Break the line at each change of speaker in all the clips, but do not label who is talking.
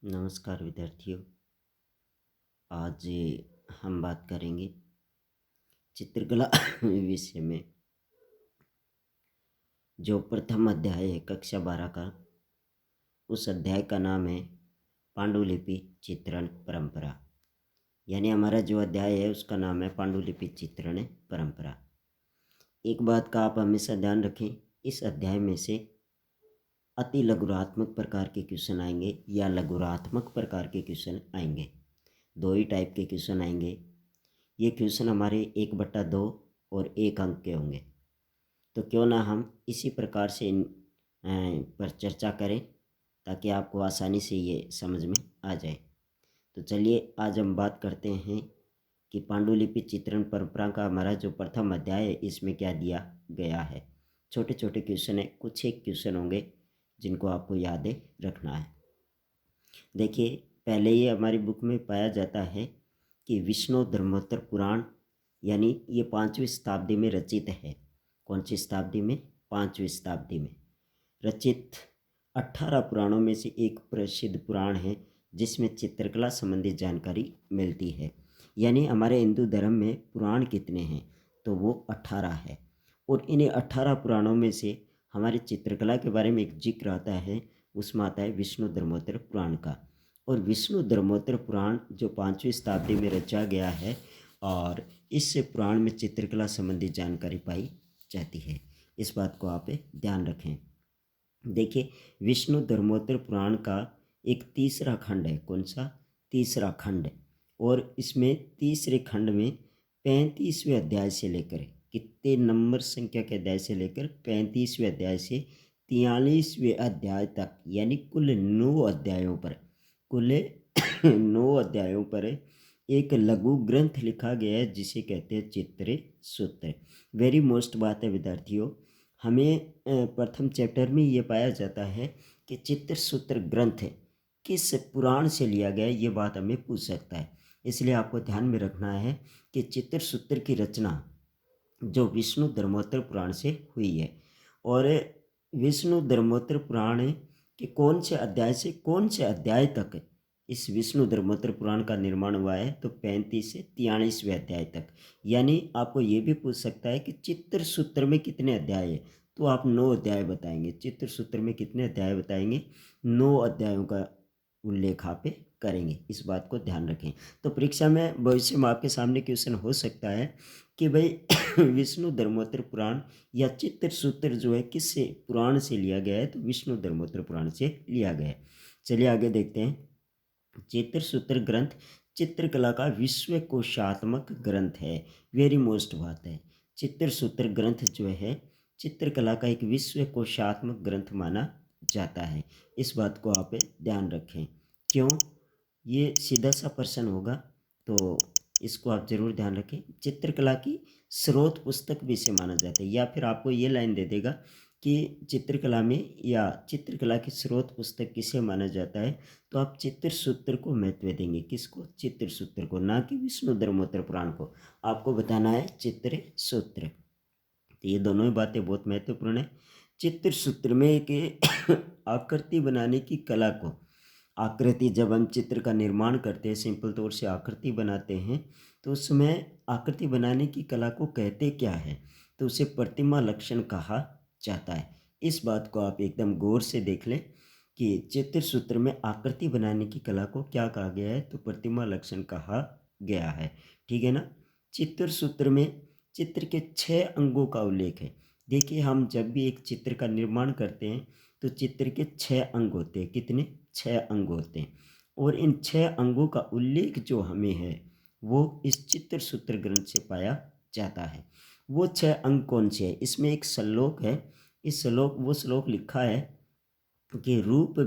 नमस्कार विद्यार्थियों। आज हम बात करेंगे चित्रकला विषय में। जो प्रथम अध्याय है कक्षा 12 का, उस अध्याय का नाम है पांडुलिपि चित्रण परंपरा। यानी हमारा जो अध्याय है उसका नाम है पांडुलिपि चित्रण परंपरा। एक बात का आप हमेशा ध्यान रखें, इस अध्याय में से अति लघुरात्मक प्रकार के क्वेश्चन आएंगे या लघुरात्मक प्रकार के क्वेश्चन आएंगे। दो ही टाइप के क्वेश्चन आएंगे। ये क्वेश्चन हमारे 1/2 और 1 अंक के होंगे। तो क्यों ना हम इसी प्रकार से इन पर चर्चा करें ताकि आपको आसानी से ये समझ में आ जाए। तो चलिए आज हम बात करते हैं कि पांडुलिपि चित्रण परंपरा का हमारा जो प्रथम अध्याय है इसमें क्या दिया गया है। छोटे छोटे क्वेश्चन है, कुछ एक क्वेश्चन होंगे जिनको आपको याद रखना है। देखिए, पहले ये हमारी बुक में पाया जाता है कि विष्णु धर्मोत्तर पुराण, यानी ये 5वीं शताब्दी में रचित है। कौन सी शताब्दी में? 5वीं शताब्दी में रचित 18 पुराणों में से एक प्रसिद्ध पुराण है जिसमें चित्रकला संबंधी जानकारी मिलती है। यानी हमारे हिंदू धर्म में पुराण कितने हैं? तो वो 18 है। और इन्हें 18 पुराणों में से हमारी चित्रकला के बारे में एक जिक्र आता है, उसमें आता है विष्णु धर्मोत्तर पुराण का। और विष्णु धर्मोत्तर पुराण जो 5वीं शताब्दी में रचा गया है और इस पुराण में चित्रकला संबंधी जानकारी पाई जाती है। इस बात को आप ध्यान रखें। देखिए, विष्णु धर्मोत्तर पुराण का एक तीसरा खंड है। कौन सा? तीसरा खंड। और इसमें तीसरे खंड में 35वें अध्याय से लेकर, कितने नंबर संख्या के अध्याय से लेकर 35वें अध्याय से 43वें अध्याय तक, यानी कुल 9 अध्यायों पर कुल 9 अध्यायों पर एक लघु ग्रंथ लिखा गया है जिसे कहते हैं चित्र सूत्र। वेरी मोस्ट बात है विद्यार्थियों, हमें प्रथम चैप्टर में ये पाया जाता है कि चित्र सूत्र ग्रंथ किस पुराण से लिया गया है, ये बात हमें पूछ सकता है। इसलिए आपको ध्यान में रखना है कि चित्र सूत्र की रचना जो विष्णु धर्मोत्तर पुराण से हुई है। और विष्णु धर्मोत्तर पुराण के कौन से अध्याय से कौन से अध्याय तक इस विष्णु धर्मोत्तर पुराण का निर्माण हुआ है? तो 35 से 43वें अध्याय तक। यानी आपको ये भी पूछ सकता है कि चित्र सूत्र में कितने अध्याय है? तो आप 9 अध्याय बताएंगे। चित्र सूत्र में कितने अध्याय बताएंगे? 9 अध्यायों का उल्लेख आप करेंगे। इस बात को ध्यान रखें। तो परीक्षा में भविष्य में आपके सामने क्वेश्चन हो सकता है कि भाई विष्णु धर्मोत्तर पुराण या चित्र सूत्र जो है किससे पुराण से लिया गया है? तो विष्णु धर्मोत्तर पुराण से लिया गया है। चलिए आगे देखते हैं। चित्र सूत्र ग्रंथ चित्रकला का विश्वकोशात्मक ग्रंथ है। वेरी मोस्ट बात है, चित्र सूत्र ग्रंथ जो है चित्रकला का एक विश्वकोशात्मक ग्रंथ माना जाता है। इस बात को आप ध्यान रखें। क्यों? ये सीधा सा प्रश्न होगा तो इसको आप जरूर ध्यान रखें। चित्रकला की स्रोत पुस्तक भी इसे माना जाता है। या फिर आपको ये लाइन दे देगा कि चित्रकला में या चित्रकला की स्रोत पुस्तक किसे माना जाता है, तो आप चित्र सूत्र को महत्व देंगे। किसको? चित्र सूत्र को, ना कि विष्णु धर्मोत्तर पुराण को। आपको बताना है चित्र सूत्र। तो ये दोनों ही बातें बहुत महत्वपूर्ण है। चित्र सूत्र में एक आकृति बनाने की कला को, आकृति जब हम चित्र का निर्माण करते हैं, सिंपल तौर से आकृति बनाते हैं, तो उसमें आकृति बनाने की कला को कहते क्या है? तो उसे प्रतिमा लक्षण कहा जाता है। इस बात को आप एकदम गौर से देख लें कि चित्र सूत्र में आकृति बनाने की कला को क्या कहा गया है? तो प्रतिमा लक्षण कहा गया है। ठीक है ना? चित्र सूत्र में चित्र के 6 अंगों का उल्लेख है। देखिए, हम जब भी एक चित्र का निर्माण करते हैं तो चित्र के 6 अंग होते हैं। कितने? 6 अंग होते हैं। और इन 6 अंगों का उल्लेख जो हमें है वो इस चित्र सूत्र ग्रंथ से पाया जाता है। वो 6 अंग कौन से हैं? इसमें एक श्लोक है। इस श्लोक लिखा है कि रूप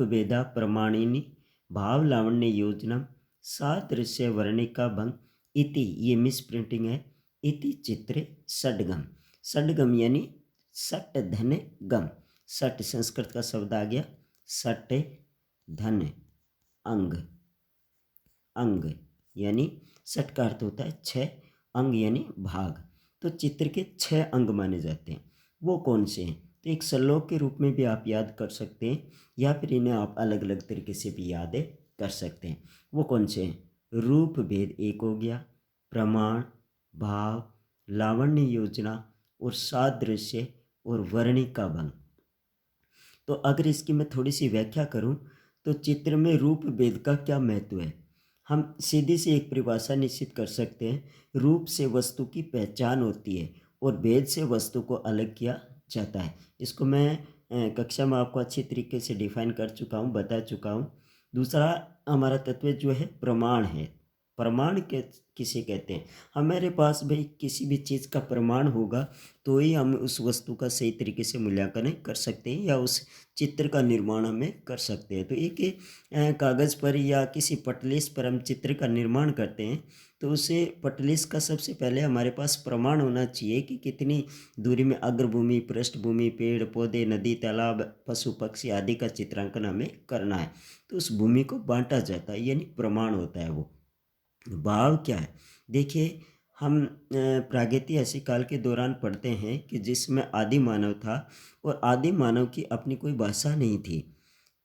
भेदा प्रमाणिनी भाव लावण्य योजना सादृश्य वर्णिका भंग इति, ये मिस प्रिंटिंग है, इति चित्र षडगम। षडगम यानी सट धन गम। सट संस्कृत का शब्द आ गया, सट धन अंग। अंग यानी सट का अर्थ होता है 6, अंग यानी भाग। तो चित्र के 6 अंग माने जाते हैं। वो कौन से हैं? तो एक श्लोक के रूप में भी आप याद कर सकते हैं, या फिर इन्हें आप अलग अलग तरीके से भी याद कर सकते हैं। वो कौन से हैं? रूप भेद एक हो गया, प्रमाण, भाव, लावण्य योजना और सादृश्य और वर्णिका भंग। तो अगर इसकी मैं थोड़ी सी व्याख्या करूं तो चित्र में रूप भेद का क्या महत्व है, हम सीधी से एक परिभाषा निश्चित कर सकते हैं। रूप से वस्तु की पहचान होती है और भेद से वस्तु को अलग किया जाता है। इसको मैं कक्षा में आपको अच्छी तरीके से डिफाइन कर चुका हूँ, बता चुका हूँ। दूसरा हमारा तत्व जो है प्रमाण है। प्रमाण के किसे कहते हैं? हमारे पास भाई किसी भी चीज़ का प्रमाण होगा तो ही हम उस वस्तु का सही तरीके से मूल्यांकन कर सकते हैं या उस चित्र का निर्माण हमें कर सकते हैं। तो एक कागज़ पर या किसी पटलिस पर हम चित्र का निर्माण करते हैं तो उसे पटलिस का सबसे पहले हमारे पास प्रमाण होना चाहिए कि कितनी दूरी में अग्रभूमि, पृष्ठभूमि, पेड़ पौधे, नदी, तालाब, पशु पक्षी आदि का चित्रांकन हमें करना है। तो उस भूमि को बांटा जाता है, यानी प्रमाण होता है वो। भाव क्या है? देखिए, हम प्रागैतिहासिक काल के दौरान पढ़ते हैं कि जिसमें आदि मानव था और आदि मानव की अपनी कोई भाषा नहीं थी,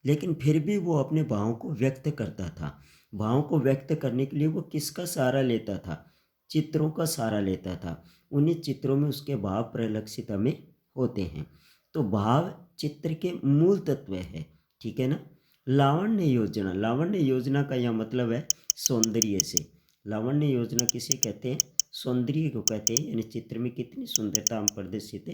लेकिन फिर भी वो अपने भावों को व्यक्त करता था। भावों को व्यक्त करने के लिए वो किसका सहारा लेता था? चित्रों का सहारा लेता था। उन्हीं चित्रों में उसके भाव परिलक्षित हमें होते हैं। तो भाव चित्र के मूल तत्व है, ठीक है ना। लावण्य योजना, लावण्य योजना का यह मतलब है सौंदर्य से। लावण्य योजना किसे कहते हैं? सौंदर्य को कहते हैं, यानी चित्र में कितनी सुंदरता हम प्रदर्शित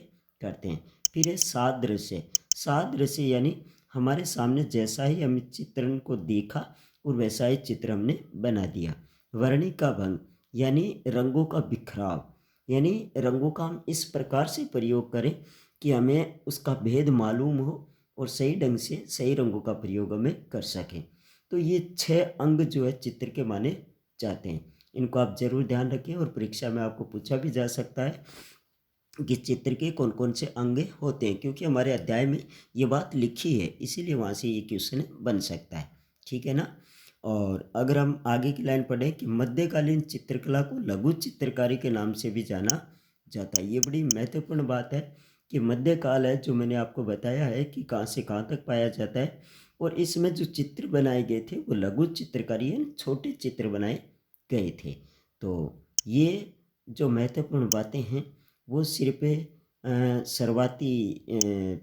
करते हैं। फिर है सादृश्य। सादृश्य यानी हमारे सामने जैसा ही हमने चित्रण को देखा और वैसा ही चित्र हमने बना दिया। वर्णिका भंग यानी रंगों का बिखराव, यानी रंगों का हम इस प्रकार से प्रयोग करें कि हमें उसका भेद मालूम हो और सही ढंग से सही रंगों का प्रयोग हमें कर सकें। तो ये 6 अंग जो है चित्र के माने जाते हैं। इनको आप जरूर ध्यान रखें और परीक्षा में आपको पूछा भी जा सकता है कि चित्र के कौन कौन से अंग होते हैं, क्योंकि हमारे अध्याय में ये बात लिखी है, इसीलिए वहाँ से ये क्वेश्चन बन सकता है, ठीक है ना। और अगर हम आगे की लाइन पढ़ें कि मध्यकालीन चित्रकला को लघु चित्रकारी के नाम से भी जाना जाता है। ये बड़ी महत्वपूर्ण बात है कि मध्यकाल है जो मैंने आपको बताया है कि कहाँ से कहाँ तक पाया जाता है, और इसमें जो चित्र बनाए गए थे वो लघु चित्रकारी है, छोटे चित्र बनाए गए थे। तो ये जो महत्वपूर्ण बातें हैं वो सिर्फ शुरुआती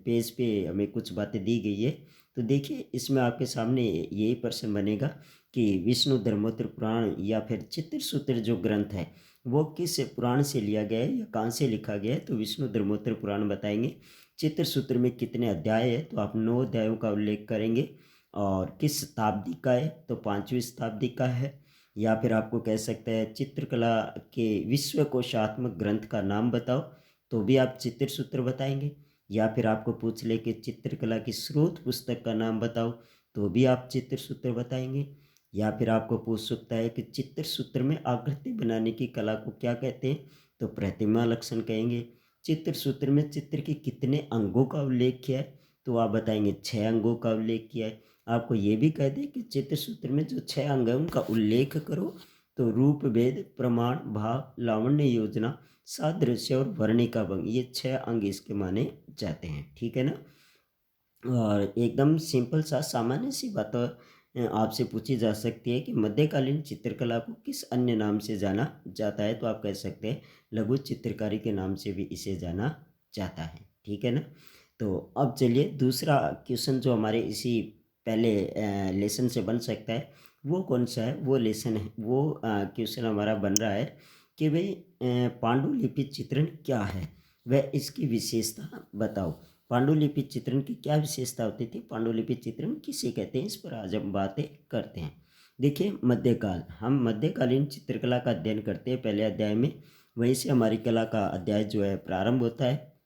पेज पे हमें कुछ बातें दी गई है। तो देखिए, इसमें आपके सामने यही प्रश्न बनेगा कि विष्णु धर्मोत्तर पुराण या फिर चित्र सूत्र जो ग्रंथ है वो किस पुराण से लिया गया है या कहाँ से लिखा गया है? तो विष्णु धर्मोत्तर पुराण बताएंगे। चित्र सूत्र में कितने अध्याय है? तो आप 9 अध्यायों का उल्लेख करेंगे। और किस शताब्दी का है? तो 5वीं शताब्दी का है। या फिर आपको कह सकते हैं चित्रकला के विश्वकोशात्मक ग्रंथ का नाम बताओ, तो भी आप चित्र सूत्र बताएंगे। या फिर आपको पूछ ले कि चित्रकला की स्रोत पुस्तक का नाम बताओ, तो भी आप चित्र सूत्र बताएंगे। या फिर आपको पूछ सकता है कि चित्र सूत्र में आकृति बनाने की कला को क्या कहते हैं? तो प्रतिमा लक्षण कहेंगे। चित्र सूत्र में चित्र के कितने अंगों का उल्लेख किया है? तो आप बताएंगे 6 अंगों का उल्लेख किया है। आपको ये भी कह दें कि चित्र सूत्र में जो 6 अंग हैं उनका उल्लेख करो, तो रूप भेद, प्रमाण, भाव, लावण्य योजना, सादृश्य और वर्णिका भंग, ये 6 अंग इसके माने जाते हैं, ठीक है ना। और एकदम सिंपल सा सामान्य सी बात आपसे पूछी जा सकती है कि मध्यकालीन चित्रकला को किस अन्य नाम से जाना जाता है? तो आप कह सकते हैं लघु चित्रकारी के नाम से भी इसे जाना जाता है, ठीक है ना। तो अब चलिए दूसरा क्वेश्चन जो हमारे इसी पहले लेसन से बन सकता है वो कौन सा है? वो लेसन है, वो क्वेश्चन हमारा बन रहा है कि भाई पांडुलिपि चित्रण क्या है, वह इसकी विशेषता बताओ। पांडुलिपि चित्रण की क्या विशेषता होती थी? पांडुलिपि चित्रण किसे कहते हैं? इस पर आज हम बातें करते हैं। देखिए, मध्यकाल, हम मध्यकालीन चित्रकला का अध्ययन करते हैं पहले अध्याय में, वहीं से हमारी कला का अध्याय जो है प्रारंभ होता है।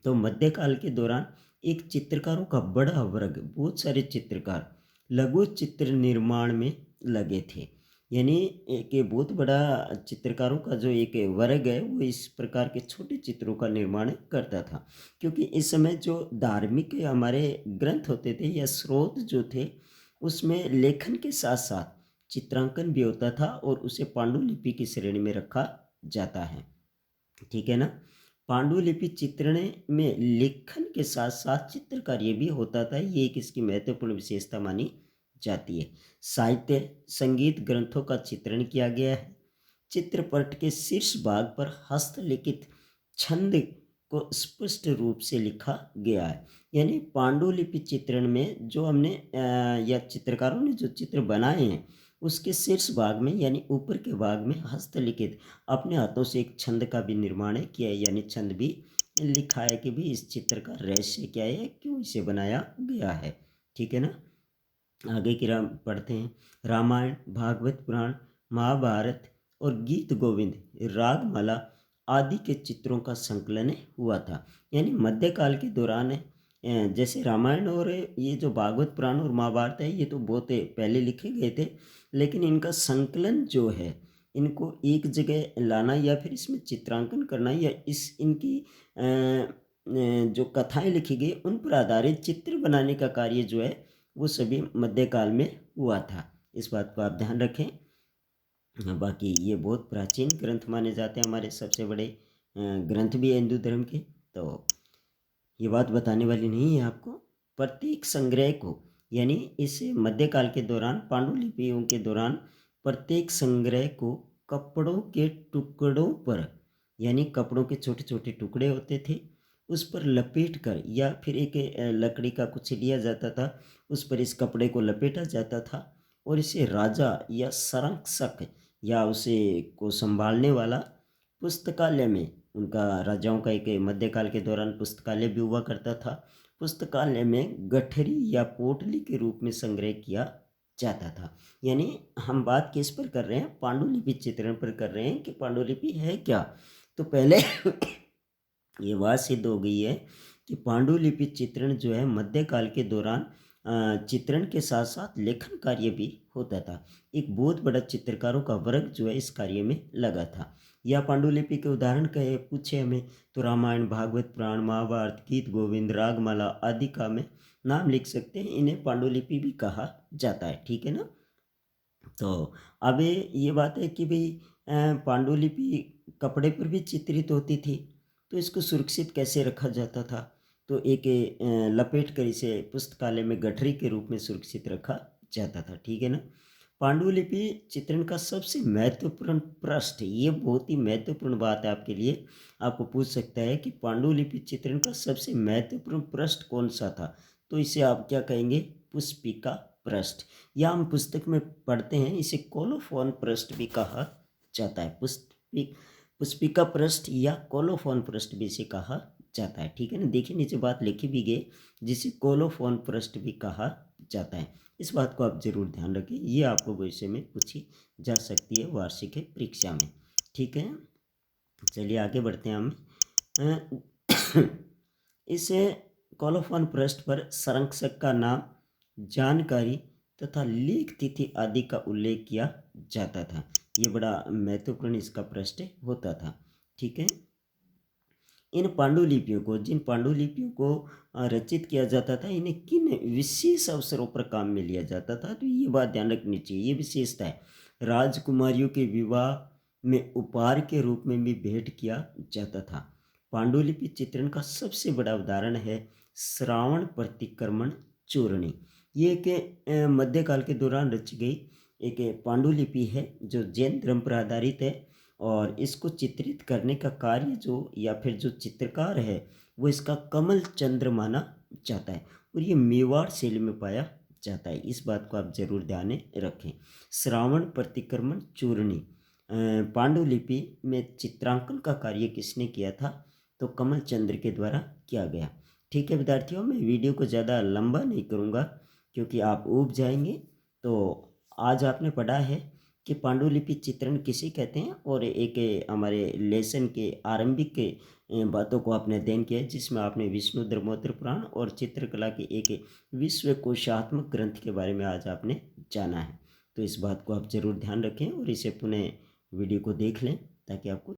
तो मध्यकाल के दौरान एक चित्रकारों का बड़ा वर्ग, बहुत सारे चित्रकार लघु चित्र निर्माण में लगे थे। यानी एक बहुत बड़ा चित्रकारों का जो एक वर्ग है वो इस प्रकार के छोटे चित्रों का निर्माण करता था, क्योंकि इस समय जो धार्मिक हमारे ग्रंथ होते थे या स्रोत जो थे उसमें लेखन के साथ साथ चित्रांकन भी होता था और उसे पांडुलिपि की श्रेणी में रखा जाता है, ठीक है ना। पांडुलिपि चित्रण में लेखन के साथ साथ चित्रकार्य भी होता था, ये एक इसकी महत्वपूर्ण विशेषता मानी जाती है। साहित्य संगीत ग्रंथों का चित्रण किया गया है। चित्रपट के शीर्ष भाग पर हस्तलिखित छंद को स्पष्ट रूप से लिखा गया है। यानी पांडुलिपि चित्रण में जो हमने या चित्रकारों ने जो चित्र बनाए हैं उसके शीर्ष भाग में यानी ऊपर के भाग में हस्तलिखित अपने हाथों से एक छंद का भी निर्माण किया है, यानी छंद भी लिखा है कि भी इस चित्र का रहस्य क्या है, क्यों इसे बनाया गया है। ठीक है ना। आगे की पढ़ते हैं। रामायण, भागवत पुराण, महाभारत और गीत गोविंद, रागमाला आदि के चित्रों का संकलन हुआ था। यानी मध्यकाल के दौरान जैसे रामायण और ये जो भागवत पुराण और महाभारत है ये तो बहुत पहले लिखे गए थे, लेकिन इनका संकलन जो है, इनको एक जगह लाना या फिर इसमें चित्रांकन करना या इस इनकी जो कथाएं लिखी गई उन पर आधारित चित्र बनाने का कार्य जो है वो सभी मध्यकाल में हुआ था। इस बात को आप ध्यान रखें। बाकी ये बहुत प्राचीन ग्रंथ माने जाते हैं, हमारे सबसे बड़े ग्रंथ भी है हिंदू धर्म के, तो ये बात बताने वाली नहीं है आपको। प्रत्येक संग्रह को यानी इस मध्यकाल के दौरान पांडुलिपियों के दौरान प्रत्येक संग्रह को कपड़ों के टुकड़ों पर, यानी कपड़ों के छोटे छोटे टुकड़े होते थे उस पर लपेट कर या फिर एक लकड़ी का कुछ लिया जाता था, उस पर इस कपड़े को लपेटा जाता था और इसे राजा या संरक्षक या उसे को संभालने वाला पुस्तकालय में, उनका राजाओं का एक मध्यकाल के दौरान पुस्तकालय भी हुआ करता था, पुस्तकालय में गठरी या पोटली के रूप में संग्रह किया जाता था। यानी हम बात किस पर कर रहे हैं, पांडुलिपि चित्रण पर कर रहे हैं कि पांडुलिपि है क्या। तो पहले ये बात सिद्ध हो गई है कि पांडुलिपि चित्रण जो है मध्यकाल के दौरान चित्रण के साथ साथ लेखन कार्य भी होता था। एक बहुत बड़ा चित्रकारों का वर्ग जो है इस कार्य में लगा था। या पांडुलिपि के उदाहरण कहे पूछे हमें तो रामायण, भागवत पुराण, महाभारत, गीत गोविंद, रागमाला आदि का में नाम लिख सकते हैं। इन्हें पांडुलिपि भी कहा जाता है। ठीक है ना। तो अब ये बात है कि भाई पांडुलिपि कपड़े पर भी चित्रित होती थी, तो इसको सुरक्षित कैसे रखा जाता था, तो एक लपेट कर इसे पुस्तकालय में गठरी के रूप में सुरक्षित रखा जाता था। ठीक है ना। पांडुलिपि चित्रण का सबसे महत्वपूर्ण पृष्ठ, ये बहुत ही महत्वपूर्ण बात है आपके लिए, आपको पूछ सकता है कि पांडुलिपि चित्रण का सबसे महत्वपूर्ण पृष्ठ कौन सा था, तो इसे आप क्या कहेंगे, पुष्पिका पृष्ठ, या हम पुस्तक में पढ़ते हैं इसे कोलोफोन पृष्ठ भी कहा जाता है। पुष्पिका पृष्ठ या कोलोफोन पृष्ठ भी इसे कहा जाता है। ठीक है ना। देखिए नीचे बात लिखी भी गई जिसे कोलोफोन पृष्ठ भी कहा जाता है। इस बात को आप जरूर ध्यान रखें, ये आपको भविष्य में पूछी जा सकती है वार्षिक परीक्षा में। ठीक है। चलिए आगे बढ़ते हैं हम। इस कोलोफोन पृष्ठ पर संरक्षक का नाम, जानकारी तथा लेख तिथि आदि का उल्लेख किया जाता था। ये बड़ा महत्वपूर्ण इसका पृष्ठ होता था। ठीक है। इन पांडुलिपियों को, जिन पांडुलिपियों को रचित किया जाता था, इन्हें किन विशेष अवसरों पर काम में लिया जाता था, तो ये बात ध्यान रखनी चाहिए। ये विशेषता है, राजकुमारियों के विवाह में उपहार के रूप में भी भेंट किया जाता था। पांडुलिपि चित्रण का सबसे बड़ा उदाहरण है श्रावण प्रतिक्रमण चूर्णी। ये एक मध्यकाल के दौरान रची गई एक पांडुलिपि है जो जैन धर्म पर आधारित है, और इसको चित्रित करने का कार्य जो या फिर जो चित्रकार है वो इसका कमल चंद्र माना जाता है, और ये मेवाड़ शैली में पाया जाता है। इस बात को आप जरूर ध्यान में रखें। श्रावण प्रतिक्रमण चूर्णी पांडुलिपि में चित्रांकन का कार्य किसने किया था, तो कमल चंद्र के द्वारा किया गया। ठीक है विद्यार्थियों, मैं वीडियो को ज़्यादा लंबा नहीं करूँगा क्योंकि आप ऊब जाएंगे। तो आज आपने पढ़ा है कि पांडुलिपि चित्रण किसे कहते हैं, और एक हमारे लेसन के आरंभिक के बातों को आपने अध्ययन किया जिसमें आपने विष्णु धर्मोत्तर पुराण और चित्रकला के एक विश्व कोशात्मक ग्रंथ के बारे में आज आपने जाना है। तो इस बात को आप जरूर ध्यान रखें और इसे पुनः वीडियो को देख लें ताकि आपको